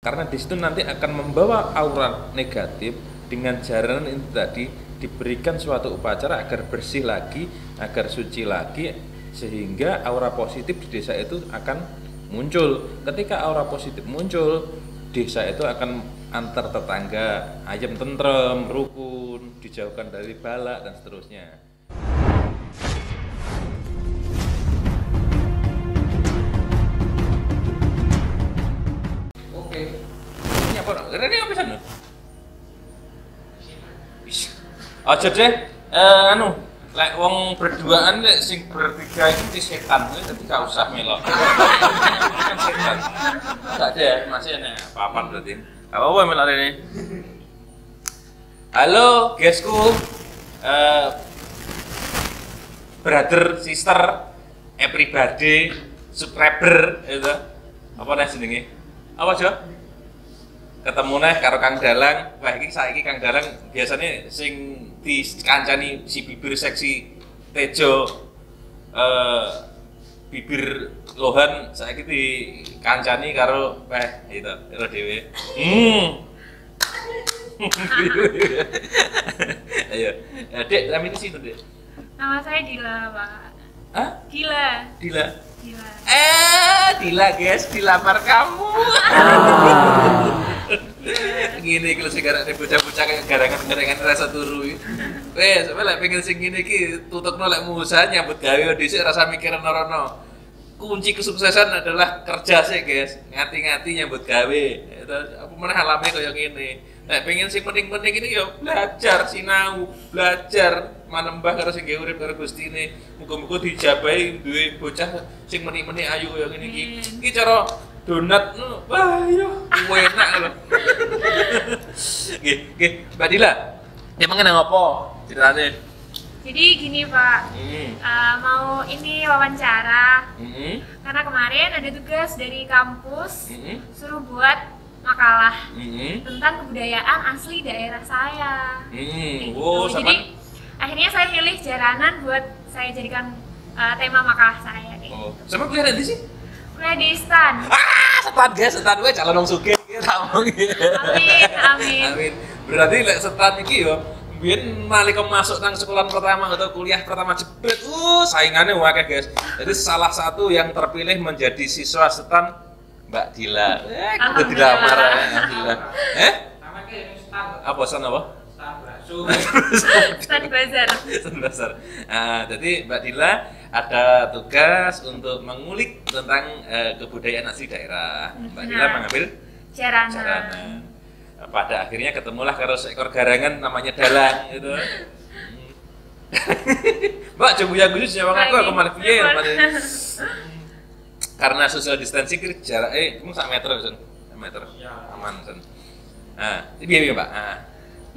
Karena di situ nanti akan membawa aura negatif. Dengan jaranan itu tadi diberikan suatu upacara agar bersih lagi, agar suci lagi, sehingga aura positif di desa itu akan muncul. Ketika aura positif muncul, desa itu akan antar tetangga ayam tentrem, rukun, dijauhkan dari bala dan seterusnya. Oke, ini apa? Ini apa sana? Aja deh, lek wong berduaan lek sing bertiga itu di setan, jadi gak usah melok. Kan setan. Gak ada, masih ada apa-apa berarti. Apa melok ini? Halo, guysku, brother, sister, everybody, subscriber, itu apa nih jenenge? Apa aja? Ketemu nih karo Kang Dalang. Wah iki saiki Kang Dalang biasanya sing dikancani si bibir seksi Tejo bibir Lohan saiki dikancani karo itu karo dhewe. Ayo. Dek, namanya itu situ, Dek. Nama saya Dila, Pak. Hah? Dila. Dila. Dila. Dila guys, dilamar kamu. Gini kalau sekarang ada bocah-bocah kayak garangan rasa turu. Wes, sampe pengen sing ngene iki tutupno lek usaha nyambut gawe dhisik rasa mikir norono. Kunci kesuksesan adalah kerja sih guys, ngati-ngati nyambut gawe. Itu apa meneh alame kaya ngene. Nek pengen sing penting-penting ini ya belajar sinau, belajar manembah karo sing urip karo Gustine. Muga-muga dijabahi duwe bocah sing meni-meni ayu kaya ngene iki. Iki cara donat wah yo enak lho. Nggih, Mbak Dila. Emang nang apa ceritane? Jadi gini Pak, mau ini wawancara. Karena kemarin ada tugas dari kampus suruh buat makalah tentang kebudayaan asli daerah saya. Oh, jadi akhirnya saya pilih jaranan buat saya jadikan tema makalah saya. Oh, sama kuliah di sih? Kuliah di STAN. STAN guys, STAN gue calon wong sugih Amin, amin. Amin. Berarti lek STAN iki yo biyen nalika masuk nang sekolah pertama atau kuliah pertama jebret, saingannya akeh guys. Jadi salah satu yang terpilih menjadi siswa STAN Mbak Dila. Kudu dilamar alhamdulillah. Namanya STAN. Apa STAN apa? STAN bakso. STAN Bazar. STAN Bazar. Jadi Mbak Dila ada tugas untuk mengulik tentang kebudayaan asli daerah. Mbak Dila mengambil jaranan. Pada akhirnya ketemulah karo seekor garangan namanya Dalang gitu. Mbak coba ya Gus nyawang aku malah piye karena social distancing jarak kamu 1 meter kan? 1 meter. Aman kan. Piye Mbak?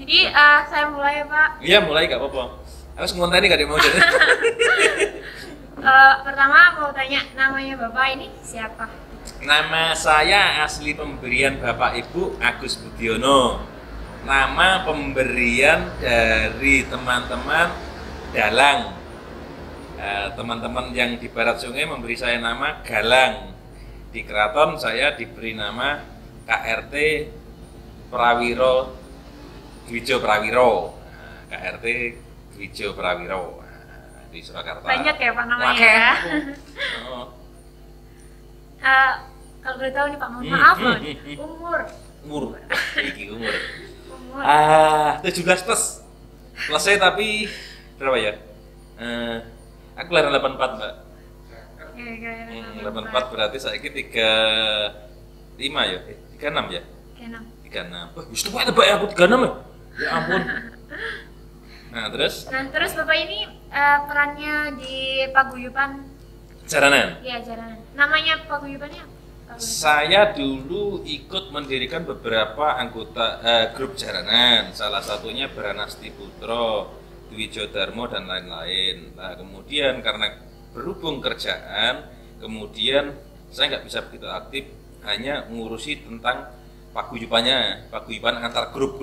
Jadi saya mulai ya Pak. Iya mulai gak apa-apa. Aku ngonteni gak ada mau jadi. Pertama mau tanya namanya Bapak ini siapa? Nama saya asli pemberian Bapak Ibu Agus Budiono. Nama pemberian dari teman-teman Dalang. Teman-teman yang di barat sungai memberi saya nama Galang. Di keraton saya diberi nama KRT Prawiro Dwijo Prawiro. KRT Dwijo Prawiro di Surakarta. Banyak ya Pak namanya ya. Kalau boleh tahu nih Pak, mohon maaf loh. Umur. Iki umur. 17 plus. Selesai tapi berapa ya? Aku lahir 84 Mbak. 84 berarti saiki 35 ya? 36 ya? 36. Wah, wis tuwek Mbak aku 36 ya? Ya ampun. Nah, terus Bapak ini perannya di paguyuban jaranan. Iya, jaranan. Namanya paguyubannya apa? Saya dulu ikut mendirikan beberapa anggota grup jaranan. Salah satunya Branasti Putro, Dwijo Darmo dan lain-lain. Nah, kemudian karena berhubung kerjaan, kemudian saya nggak bisa begitu aktif, hanya ngurusi tentang paguyuban antar grup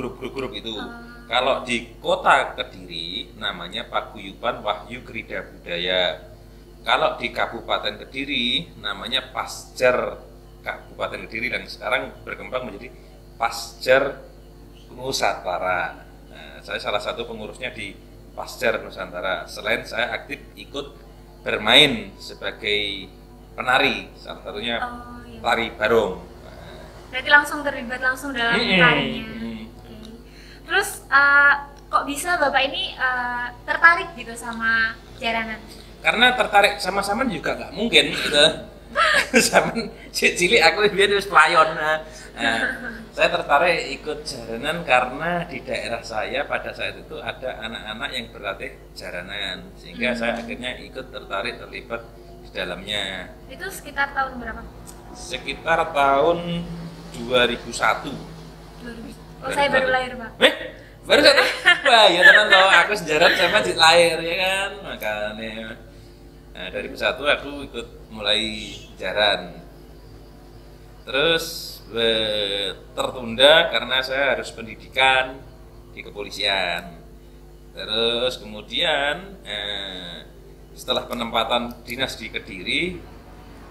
itu. Kalau di kota Kediri namanya Paguyuban Wahyu Krida Budaya. Kalau di Kabupaten Kediri namanya Pasjar Kabupaten Kediri dan sekarang berkembang menjadi Pasjar Nusantara. Nah, saya salah satu pengurusnya di Pasjar Nusantara. Selain saya aktif ikut bermain sebagai penari, salah satunya iya. tari barong. Berarti langsung terlibat langsung dalam tarinya. Okay. Terus kok bisa Bapak ini tertarik gitu sama jaranan? Karena tertarik sama-sama juga nggak mungkin gitu. Sama cilik aku biar wis pelayon. Saya tertarik ikut jaranan karena di daerah saya pada saat itu ada anak-anak yang berlatih jaranan, sehingga saya akhirnya ikut terlibat di dalamnya. Itu sekitar tahun berapa? Sekitar tahun 2001. 2000. Oh, saya baru lahir, Pak. Baru satu? Wah, ya tenan loh, aku sejarah sama di lahir ya kan, makanya. Nah, dari 2001 aku ikut mulai jaran. Terus tertunda karena saya harus pendidikan di kepolisian. Terus kemudian setelah penempatan dinas di Kediri,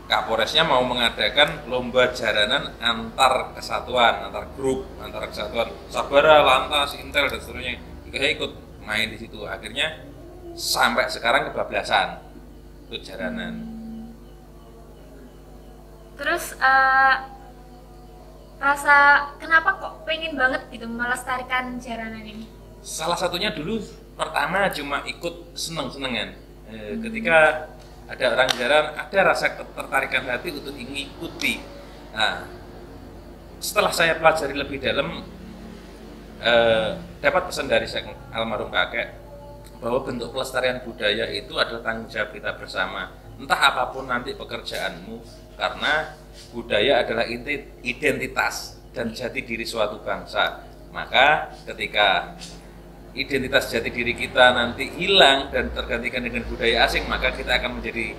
Kapolresnya mau mengadakan lomba jaranan antar kesatuan, antar grup, antar kesatuan, Sabara, Lantas, Intel dan seterusnya. Saya ikut main di situ. Akhirnya sampai sekarang kebablasan ikut jaranan. Terus rasa kenapa kok pengen banget gitu melestarikan jaranan ini? Salah satunya dulu pertama cuma ikut seneng-senengan. Ketika ada orang jarang, ada rasa ketertarikan hati untuk mengikuti. Nah, setelah saya pelajari lebih dalam, dapat pesan dari almarhum kakek bahwa bentuk pelestarian budaya itu adalah tanggung jawab kita bersama. Entah apapun nanti pekerjaanmu, karena budaya adalah identitas dan jati diri suatu bangsa. Maka ketika identitas jati diri kita nanti hilang dan tergantikan dengan budaya asing, maka kita akan menjadi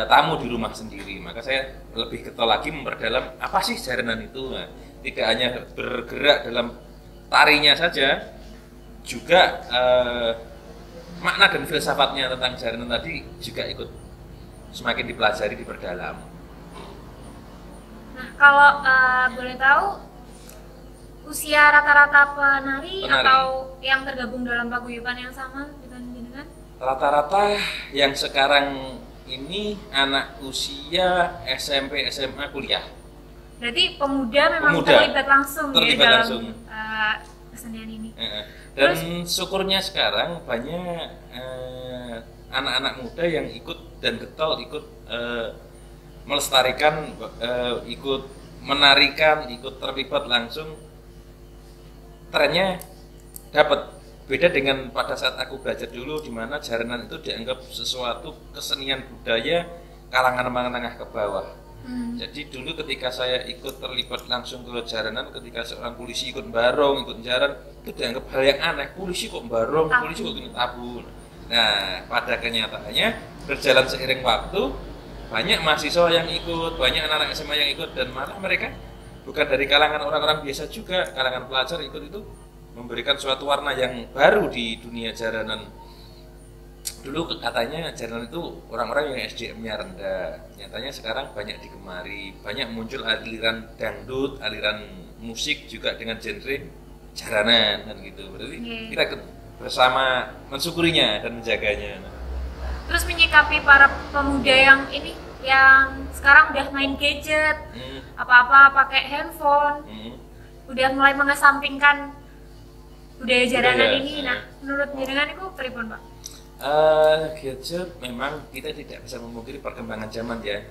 tamu di rumah sendiri. Maka saya lebih getol lagi memperdalam apa sih jaranan itu. Nah, tidak hanya bergerak dalam tarinya saja, juga makna dan filsafatnya tentang jaranan tadi juga ikut semakin dipelajari, diperdalam. Nah, kalau boleh tahu usia rata-rata penari atau yang tergabung dalam paguyuban yang sama dengan? Rata-rata yang sekarang ini anak usia SMP, SMA, kuliah. Berarti pemuda memang terlibat langsung ya dalam kesenian ini. Dan syukurnya sekarang banyak anak-anak muda yang ikut dan getol ikut melestarikan, ikut menarikan, ikut terlibat langsung. Trennya dapat beda dengan pada saat aku belajar dulu, di mana jaranan itu dianggap sesuatu kesenian budaya kalangan menengah ke bawah. Jadi dulu ketika saya ikut terlibat langsung ke jaranan, ketika seorang polisi ikut barong, ikut jaran, itu dianggap hal yang aneh. Polisi kok barong, polisi kok ikut tabu. Nah, pada kenyataannya berjalan seiring waktu, banyak mahasiswa yang ikut, banyak anak-anak SMA yang ikut, dan malah mereka bukan dari kalangan orang-orang biasa juga, kalangan pelajar ikut itu memberikan suatu warna yang baru di dunia jaranan. Dulu katanya jaranan itu orang-orang yang SDM-nya rendah, nyatanya sekarang banyak digemari, banyak muncul aliran dangdut, aliran musik juga dengan genre jaranan dan gitu. Berarti kita bersama mensyukurinya dan menjaganya. Terus menyikapi para pemuda yang ini, yang sekarang udah main gadget, apa-apa pakai handphone, udah mulai mengesampingkan budaya jaranan ini. Nah, menurut jenengan itu pripun, Pak? Gadget memang kita tidak bisa memungkiri perkembangan zaman ya.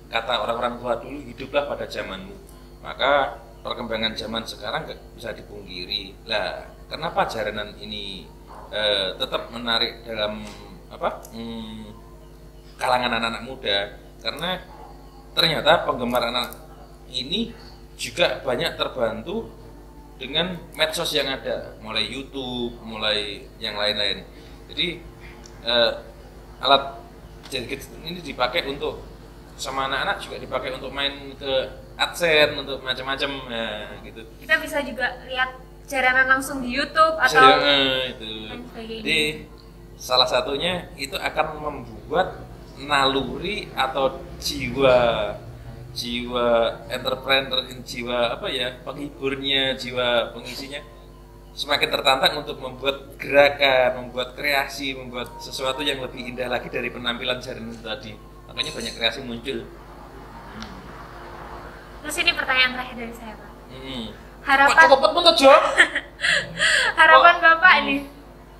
Kata orang-orang tua dulu, hiduplah pada zamanmu. Maka perkembangan zaman sekarang nggak bisa dipungkiri. Lah, kenapa jaranan ini tetap menarik dalam kalangan anak-anak muda? Karena ternyata penggemar anak ini juga banyak terbantu dengan medsos yang ada, mulai YouTube, mulai yang lain-lain. Jadi alat gadget ini dipakai untuk sama anak-anak, juga dipakai untuk main ke AdSense, untuk macam-macam, gitu. Kita bisa juga lihat jaranan langsung di YouTube atau itu. Jadi salah satunya itu akan membuat naluri atau jiwa jiwa entrepreneur, jiwa apa ya, penghiburnya, jiwa pengisinya semakin tertantang untuk membuat gerakan, membuat kreasi, membuat sesuatu yang lebih indah lagi dari penampilan Jaranan itu tadi. Makanya banyak kreasi muncul. Terus ini pertanyaan terakhir dari saya, Pak. Harapan harapan Bapak ini,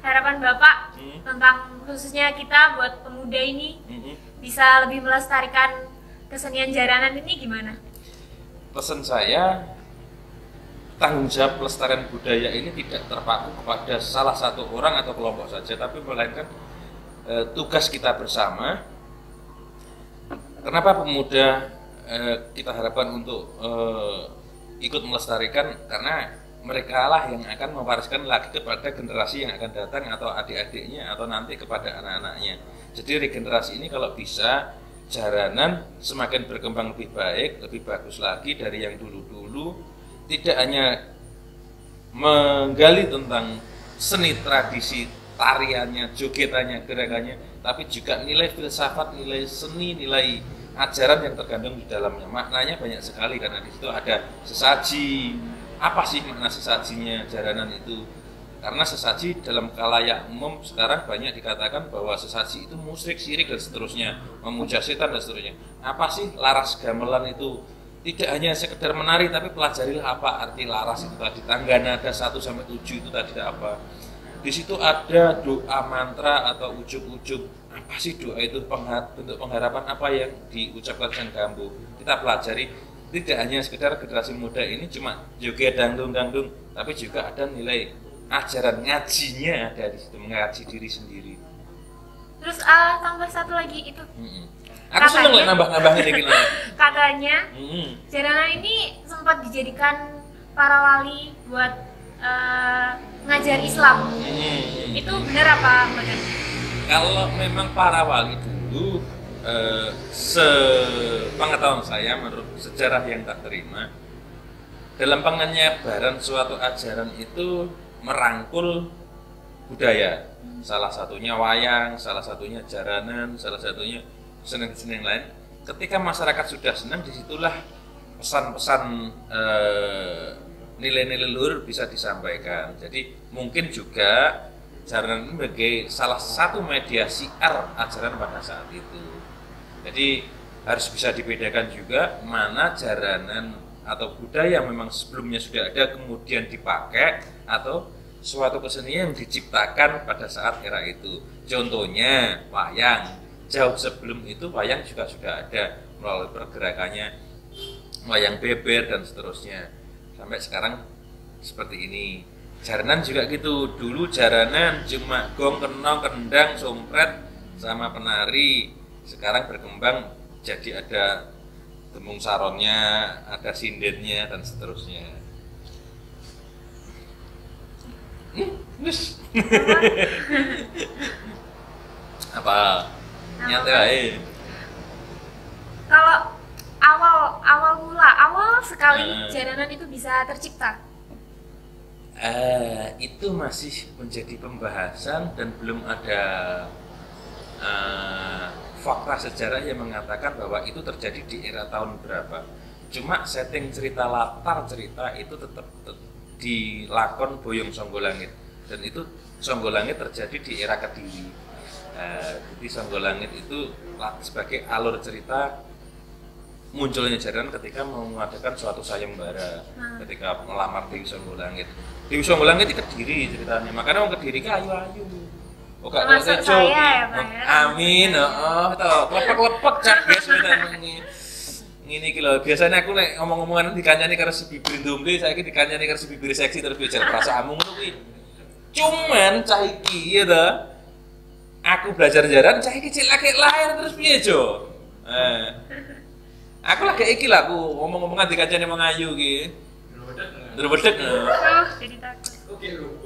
harapan Bapak tentang khususnya kita buat pemuda ini bisa lebih melestarikan kesenian Jaranan ini gimana? Pesan saya, tanggung jawab pelestarian budaya ini tidak terpaku kepada salah satu orang atau kelompok saja, tapi melainkan tugas kita bersama. Kenapa pemuda kita harapkan untuk ikut melestarikan? Karena mereka lah yang akan mewariskan lagi kepada generasi yang akan datang atau adik-adiknya atau nanti kepada anak-anaknya. Jadi regenerasi ini kalau bisa Jaranan semakin berkembang lebih baik, lebih bagus lagi dari yang dulu-dulu. Tidak hanya menggali tentang seni tradisi, tariannya, jogetannya, gerakannya, tapi juga nilai filsafat, nilai seni, nilai ajaran yang terkandung di dalamnya. Maknanya banyak sekali karena di situ ada sesaji. Apa sih makna sesajinya Jaranan itu? Karena sesaji dalam khalayak umum sekarang banyak dikatakan bahwa sesaji itu musyrik, syirik dan seterusnya, memuja setan dan seterusnya. Apa sih laras gamelan itu? Tidak hanya sekedar menari, tapi pelajarilah apa arti laras itu tadi. Tangga nada 1 sampai 7 itu tadi apa? Di situ ada doa mantra atau ujub-ujub. Apa sih doa itu? Bentuk pengharapan apa yang diucapkan dengan gambu? Kita pelajari. Tidak hanya sekedar generasi muda ini cuma joget dangdung, tapi juga ada nilai ajaran ngajinya ada di situ, mengaji diri sendiri. Terus tambah satu lagi itu. Aku seneng lah nambah-nambahin ini. Katanya Jaranan ini sempat dijadikan para wali buat ngajar Islam. Itu benar apa bukan? Kalau memang para wali dulu, sepengetahuan saya menurut sejarah yang tak terima, dalam penyebaran suatu ajaran itu merangkul budaya, salah satunya wayang, salah satunya Jaranan, salah satunya seni-seni lain. Ketika masyarakat sudah senang, disitulah pesan-pesan nilai-nilai luhur bisa disampaikan. Jadi mungkin juga Jaranan sebagai salah satu media siar ajaran pada saat itu. Jadi harus bisa dibedakan juga mana Jaranan atau budaya yang memang sebelumnya sudah ada kemudian dipakai atau suatu kesenian yang diciptakan pada saat era itu. Contohnya wayang, jauh sebelum itu wayang juga sudah ada melalui pergerakannya wayang beber dan seterusnya sampai sekarang seperti ini. Jaranan juga gitu, dulu Jaranan cuma gong, kenong, kendang, sompret sama penari. Sekarang berkembang jadi ada tembung saronnya, ada sindennya dan seterusnya. Apa? Nyantai aja. Kalau awal sekali Jaranan itu bisa tercipta. Itu masih menjadi pembahasan dan belum ada fakta sejarah yang mengatakan bahwa itu terjadi di era tahun berapa. Cuma setting cerita, latar cerita itu tetap di lakon Boyong Songgolangit, dan itu Songgolangit terjadi di era Kediri. Jadi Songgolangit itu sebagai alur cerita munculnya Jaranan ketika mengadakan suatu sayembara, ketika melamar Dewi Songgolangit. Dewi Songgolangit itu Kediri ceritanya, makanya orang Kediri kan ayu-ayu. Termasuk saya ya Pak ya. Amin, lepek-lepek cabes ngene iki lho. Biasanya aku nek ngomong-ngomongan dikancani karo si bibir ndombe, saiki dikancani karo si bibir seksi terus belajar perasaanmu ngono kuwi. Cuman cah iki ya ta. Aku belajar Jaranan cah iki cilake lahir terus piye, Jo? Aku lagi iki lah aku ngomong-ngomongan dikancani wong ayu iki. Ndrebedeg. Jadi takut. Oke lho.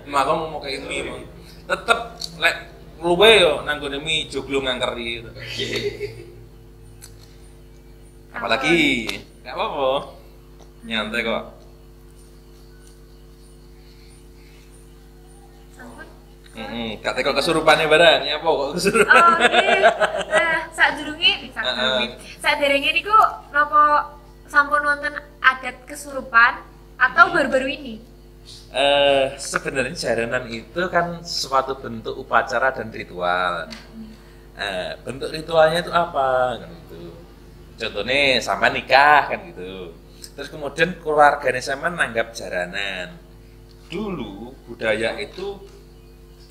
Maka mau kayak ini tetep lek luwe yo nanggone mi joglo ngangkeri. Apalagi enggak apa-apa. Nyantai kok. Sampun. Gak teko kesurupane barang, ya apa kok kesurupan. Oh, Saderenge niku napa sampun wonten adat kesurupan atau baru-baru ini? Sebenarnya jaranan itu kan suatu bentuk upacara dan ritual. Bentuk ritualnya itu apa? Kan gitu. Contohnya sampai nikah kan gitu. Terus kemudian keluarganya sama nanggap jaranan. Dulu budaya itu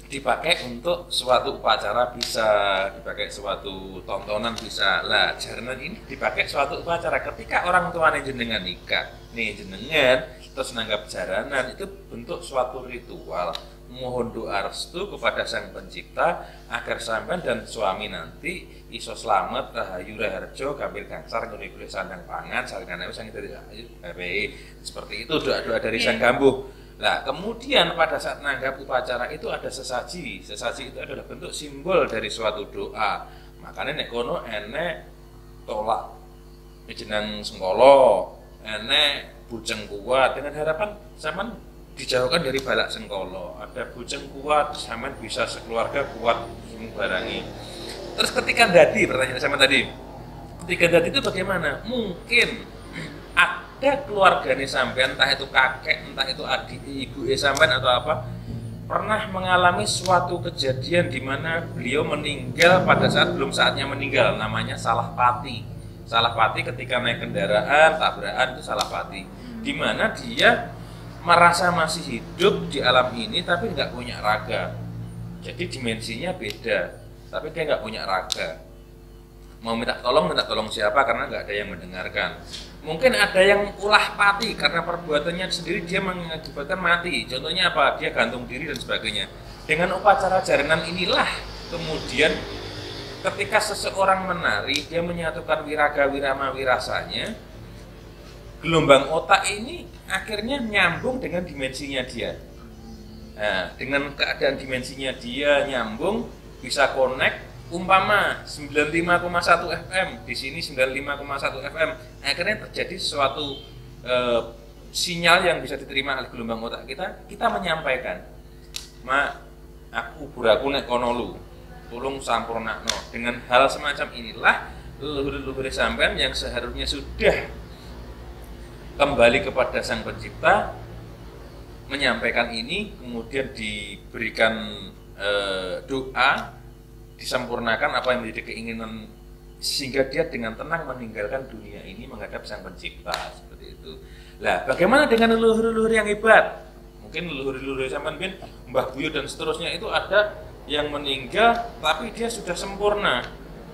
dipakai untuk suatu upacara bisa, dipakai suatu tontonan bisa. Lah, jaranan ini dipakai suatu upacara ketika orang tuanya jenengan nikah. Nih jenengan terus nanggap jaranan itu bentuk suatu ritual. Mohon doa restu kepada Sang Pencipta agar sampean dan suami nanti iso slamet rahayu raharjo gampil gangsar ngene kulit sandang pangan saringane sang dari seperti itu doa-doa dari Sang Gambuh. Nah, kemudian pada saat nanggap upacara itu ada sesaji. Sesaji itu adalah bentuk simbol dari suatu doa. Makanya nek kono enek tolak jeneng sengkolo, enek bujeng kuat dengan harapan zaman dijauhkan dari balak sengkolo. Ada bujeng kuat, zaman bisa sekeluarga kuat barangi. Terus ketika dadi, pertanyaan sama tadi, ketika dadi itu bagaimana? Mungkin ada keluarganya sampean, entah itu kakek, entah itu adik, ibu sampean atau apa, pernah mengalami suatu kejadian di mana beliau meninggal pada saat belum saatnya meninggal, namanya salah pati. Salah pati ketika naik kendaraan, tabrakan itu salah pati. Di mana dia merasa masih hidup di alam ini tapi nggak punya raga. Jadi dimensinya beda, tapi dia nggak punya raga. Mau minta tolong siapa karena nggak ada yang mendengarkan. Mungkin ada yang ulah pati karena perbuatannya sendiri dia mengakibatkan mati. Contohnya apa? Dia gantung diri dan sebagainya. Dengan upacara jaranan inilah kemudian ketika seseorang menari, dia menyatukan wiraga wirama wirasanya. Gelombang otak ini akhirnya nyambung dengan dimensinya dia. Nah, dengan keadaan dimensinya dia nyambung, bisa connect. Umpama 95,1 FM, di sini 95,1 FM, akhirnya terjadi suatu sinyal yang bisa diterima oleh gelombang otak kita menyampaikan, aku buraku nek kono lu, tolong sampurnakno. Dengan hal semacam inilah leluhur-leluhur sampean yang seharusnya sudah kembali kepada Sang Pencipta menyampaikan ini, kemudian diberikan doa, disempurnakan apa yang menjadi keinginan sehingga dia dengan tenang meninggalkan dunia ini menghadap Sang Pencipta, seperti itu. Lah, bagaimana dengan leluhur-leluhur yang hebat? Mungkin leluhur-leluhur sampean bin Mbah Buyut dan seterusnya itu ada yang meninggal tapi dia sudah sempurna,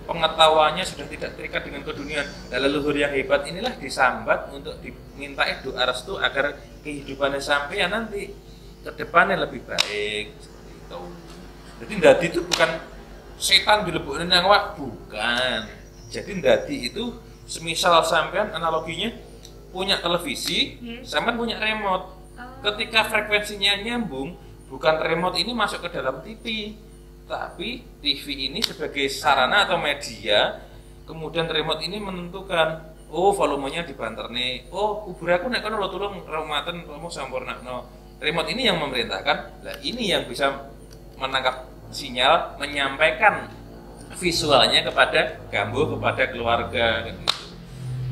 pengetahuannya sudah tidak terikat dengan keduniaan. Dan leluhur yang hebat inilah disambat untuk dimintai doa restu agar kehidupannya sampai nanti ke depannya lebih baik, seperti itu. Jadi ndadi itu bukan setan dilebokne nang awak, bukan. Jadi ndadi itu semisal sampean analoginya punya televisi, sampean punya remote. Ketika frekuensinya nyambung, bukan remote ini masuk ke dalam TV, tapi TV ini sebagai sarana atau media, kemudian remote ini menentukan, oh volumenya dibanterne, oh kubur aku nek kono lho tulung rahmatan kamu sampurnakno. Remote ini yang memerintahkan. Lah ini yang bisa menangkap sinyal, menyampaikan visualnya kepada gambuh, kepada keluarga kan gitu.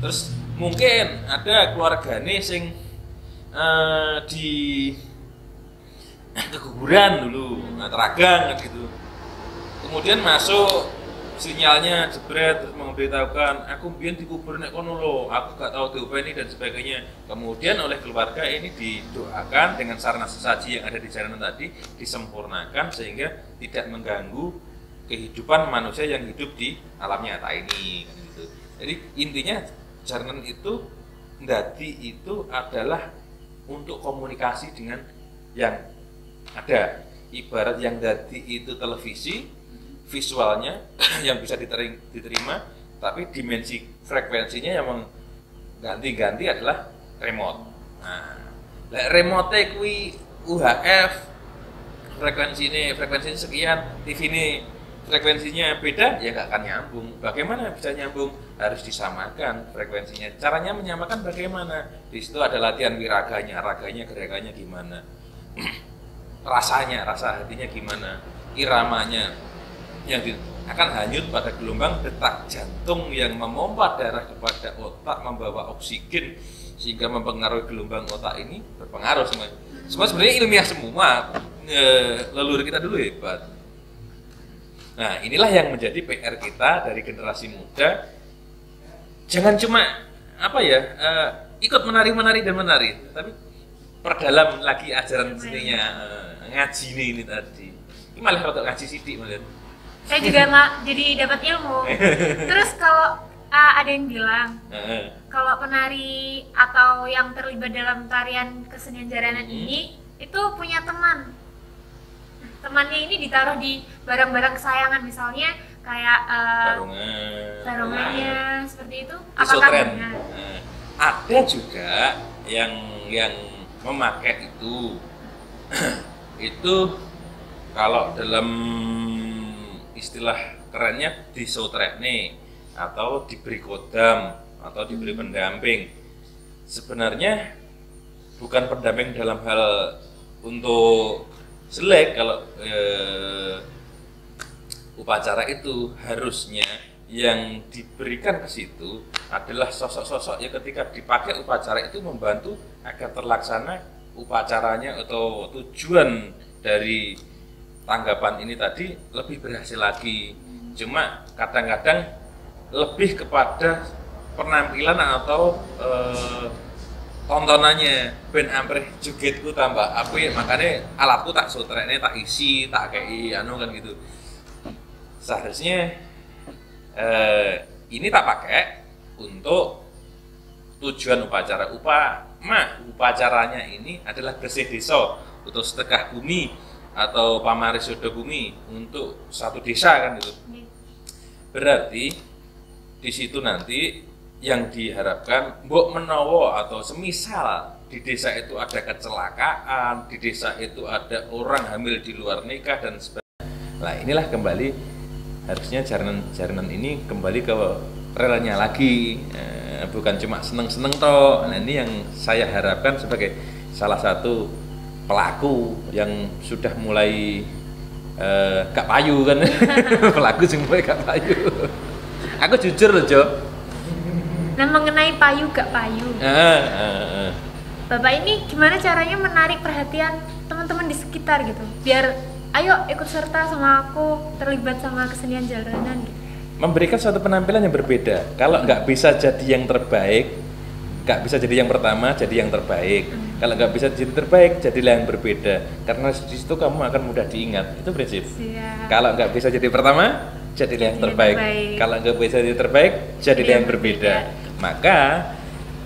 Terus mungkin ada keluargane sing di kekuburan dulu, teragang gitu. Kemudian masuk sinyalnya jebret terus memberitahukan aku biyen dikubur nek kono lho, aku gak tahu diopeni dan sebagainya. Kemudian oleh keluarga ini didoakan dengan sarana sesaji yang ada di jaranan tadi disempurnakan sehingga tidak mengganggu kehidupan manusia yang hidup di alam nyata ini kan gitu. Jadi intinya jaranan itu ndadi itu adalah untuk komunikasi dengan yang ada. Ibarat yang ndadi itu televisi, visualnya yang bisa diterima, tapi dimensi frekuensinya yang mengganti-ganti adalah remote. Nah, remote kuwi UHF frekuensinya sekian, TV ini frekuensinya beda, ya nggak akan nyambung. Bagaimana bisa nyambung? Harus disamakan frekuensinya. Caranya menyamakan bagaimana? Di situ ada latihan wiraganya, raganya, gerakannya gimana, rasa hatinya gimana, iramanya yang akan hanyut pada gelombang detak jantung yang memompa darah kepada otak, membawa oksigen sehingga mempengaruhi gelombang otak ini berpengaruh semua. Semua sebenarnya ilmiah semua, leluhur kita dulu hebat. Nah, inilah yang menjadi PR kita dari generasi muda. Jangan cuma ikut menari dan menari, tapi perdalam lagi ajaran seninya, ngaji ini tadi. Ini malah kalau ngaji sidik malah. Saya juga jadi dapat ilmu. Terus kalau ada yang bilang kalau penari atau yang terlibat dalam tarian kesenian jaranan ini itu punya teman. Temannya ini ditaruh di barang-barang kesayangan, misalnya kayak barongannya seperti itu. Apakah benar? Ada juga yang memakai itu. Itu kalau dalam istilah kerennya disotrekne atau diberi kodam atau diberi pendamping. Sebenarnya bukan pendamping dalam hal untuk selek. Kalau upacara itu harusnya yang diberikan ke situ adalah sosok-sosok yang ketika dipakai upacara itu membantu agar terlaksana upacaranya atau tujuan dari tanggapan ini tadi lebih berhasil lagi. Cuma kadang-kadang lebih kepada penampilan atau tontonannya ben amprih jogetku tambah apik, makanya alatku tak sutrekne tak isi tak kei anu kan gitu. Seharusnya ini tak pakai untuk tujuan upacara. Upacaranya ini adalah bersih desa atau sedekah bumi atau pamarisodo bumi untuk satu desa kan gitu. Berarti di situ nanti yang diharapkan mbok menawa atau semisal di desa itu ada kecelakaan, di desa itu ada orang hamil di luar nikah dan sebagainya. Nah, inilah kembali harusnya jaranan ini kembali ke relnya lagi, bukan cuma seneng-seneng toh. Nah, ini yang saya harapkan sebagai salah satu pelaku yang sudah mulai gak payu kan. Pelaku sing mulai gak payu. Aku jujur loh, Jo. Nah, mengenai payu gak payu. Bapak ini gimana caranya menarik perhatian teman-teman di sekitar gitu? Biar ayo ikut serta sama aku, terlibat sama kesenian jaranan gitu. Memberikan suatu penampilan yang berbeda. Kalau nggak bisa jadi yang terbaik, nggak bisa jadi yang pertama, jadi yang terbaik. Kalau nggak bisa jadi terbaik, jadilah yang berbeda. Karena di situ kamu akan mudah diingat. Itu prinsip. Siap. Kalau nggak bisa jadi pertama, jadilah yang terbaik. Kalau nggak bisa jadi terbaik, jadilah yang berbeda. Maka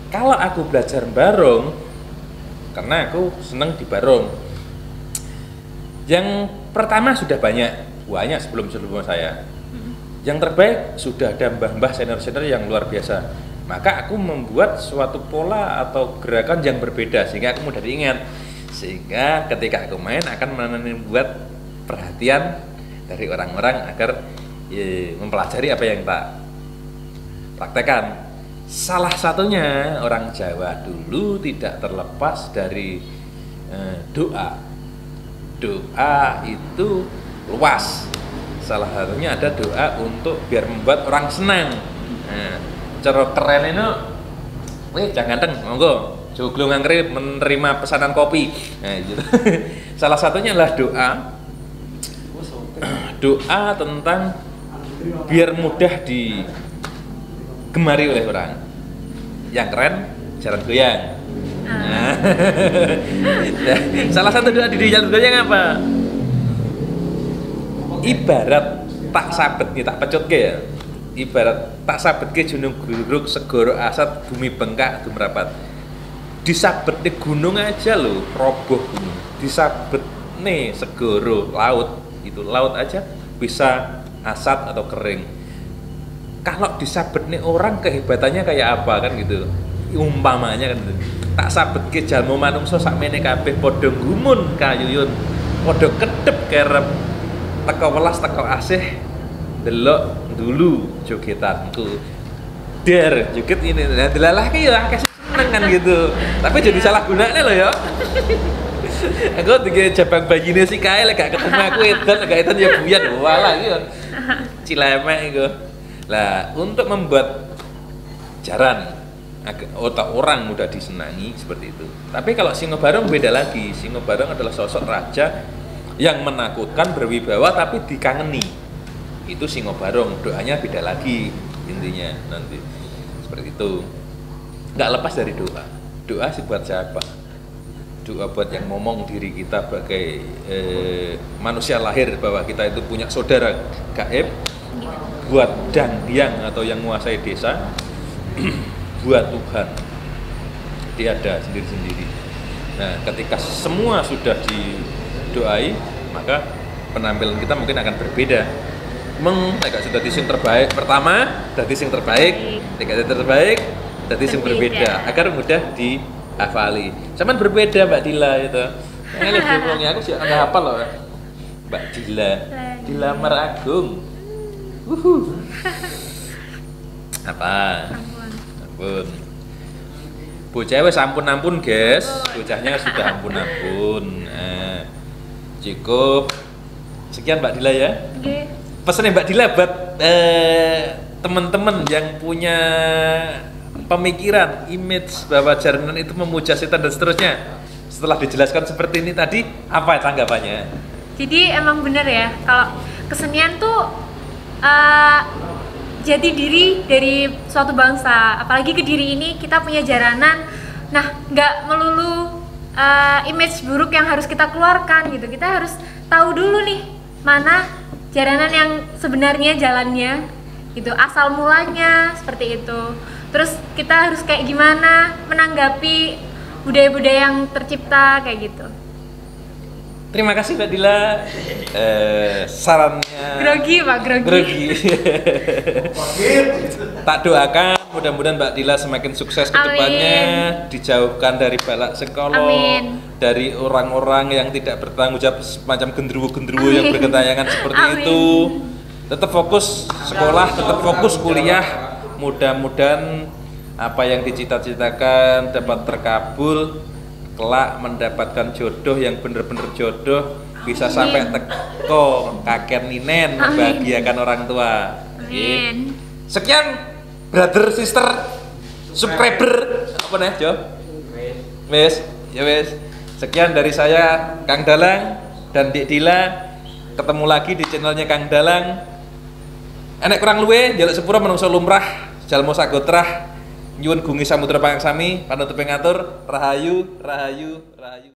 kalau aku belajar barong, karena aku seneng di barong. Yang pertama sudah banyak sebelum saya. Yang terbaik sudah ada mbah-mbah senior-senior yang luar biasa. Maka aku membuat suatu pola atau gerakan yang berbeda sehingga aku mudah diingat. Sehingga ketika aku main akan membuat perhatian dari orang-orang agar mempelajari apa yang tak praktekkan. Salah satunya orang Jawa dulu tidak terlepas dari doa. Doa itu luas. Salah satunya ada doa untuk biar membuat orang senang. Nah, cara keren itu, jangan ganteng, monggo, joglo ngangkri menerima pesanan kopi. Nah, gitu. Salah satunya adalah doa tentang biar mudah digemari oleh orang. Yang keren, jalan goyang. Nah, salah satu doa di jalan goyang apa? Ibarat tak sabet nih, tak pecut ke ya. Ibarat tak sabet ke gunung guruk segoro asat bumi bengkak dumrapat. Disabet nih gunung aja loh, roboh gunung. Disabet nih segoro laut, itu laut aja bisa asat atau kering. Kalau disabet nih orang kehebatannya kayak apa kan gitu. Umpamanya kan gitu. Tak sabet ke jalmu manungsa sakmene kabeh padha gumun kayuyun, padha kedep kerep. Teko welas teko asih delok dulu jogetanku der joget ini nah delalah ki ya akeh seneng kan gitu tapi jadi salah gunane lho ya. Aku tiga jabang bayine sih kae lek gak ketemu aku edan gak edan ya buyan walah iki Cilemek itu. Lah, untuk membuat jaran otak orang mudah disenangi seperti itu. Tapi kalau Singo Barong beda lagi. Singo Barong adalah sosok raja yang menakutkan, berwibawa tapi dikangeni. Itu Singo Barong, doanya beda lagi intinya nanti. Seperti itu. Nggak lepas dari doa. Doa sih buat siapa? Doa buat yang ngomong diri kita sebagai manusia lahir bahwa kita itu punya saudara gaib, buat dangdiang atau yang menguasai desa, buat Tuhan, dia ada sendiri-sendiri. Nah, ketika semua sudah didoai, maka penampilan kita mungkin akan berbeda. Agak sudah sing terbaik pertama, dari sing terbaik, tiga terbaik, dari sing berbeda, agar mudah dihafali. Cuman berbeda Mbak Dila itu. Ini ngomongnya aku sih nggak hafal loh. Mbak Dila, dilamar Agung. Apa? Ampun. Bocah wis ampun-ampun, guys. Bocahnya sudah ampun-ampun. Nah, cukup. Sekian Mbak Dila ya. Oke. Pesannya Mbak Dila buat teman-teman yang punya pemikiran, image bahwa jaranan itu memuja setan dan seterusnya. Setelah dijelaskan seperti ini tadi, apa tanggapannya? Jadi emang bener ya, kalau kesenian tuh jati diri dari suatu bangsa. Apalagi Kediri ini kita punya jaranan. Nah, nggak melulu image buruk yang harus kita keluarkan gitu. Kita harus tahu dulu nih mana jaranan yang sebenarnya jalannya gitu, asal mulanya seperti itu. Terus kita harus kayak gimana menanggapi budaya-budaya yang tercipta kayak gitu. Terima kasih Mbak Dila, sarannya. Grogi Pak, grogi. Tak doakan mudah-mudahan Mbak Dila semakin sukses ke depannya, dijauhkan dari balak sekolah, dari orang-orang yang tidak bertanggung jawab semacam genderuwo-genderuwo yang bergentayangan seperti itu. Tetap fokus sekolah, tetap fokus kuliah. Mudah-mudahan apa yang dicita-citakan dapat terkabul, kelak mendapatkan jodoh yang bener-bener jodoh, bisa sampai teko kakek ninen, membahagiakan orang tua. Amin. Sekian brother sister subscriber apa nih Jo? Wes, ya wes. Sekian dari saya Kang Dalang dan Dik Dila. Ketemu lagi di channelnya Kang Dalang. Enek kurang luwe, njaluk sepura menungso lumrah, jalmo sagotrah. Nyuwun gungi samudra pangaksami, panutup ngatur, rahayu, rahayu, rahayu.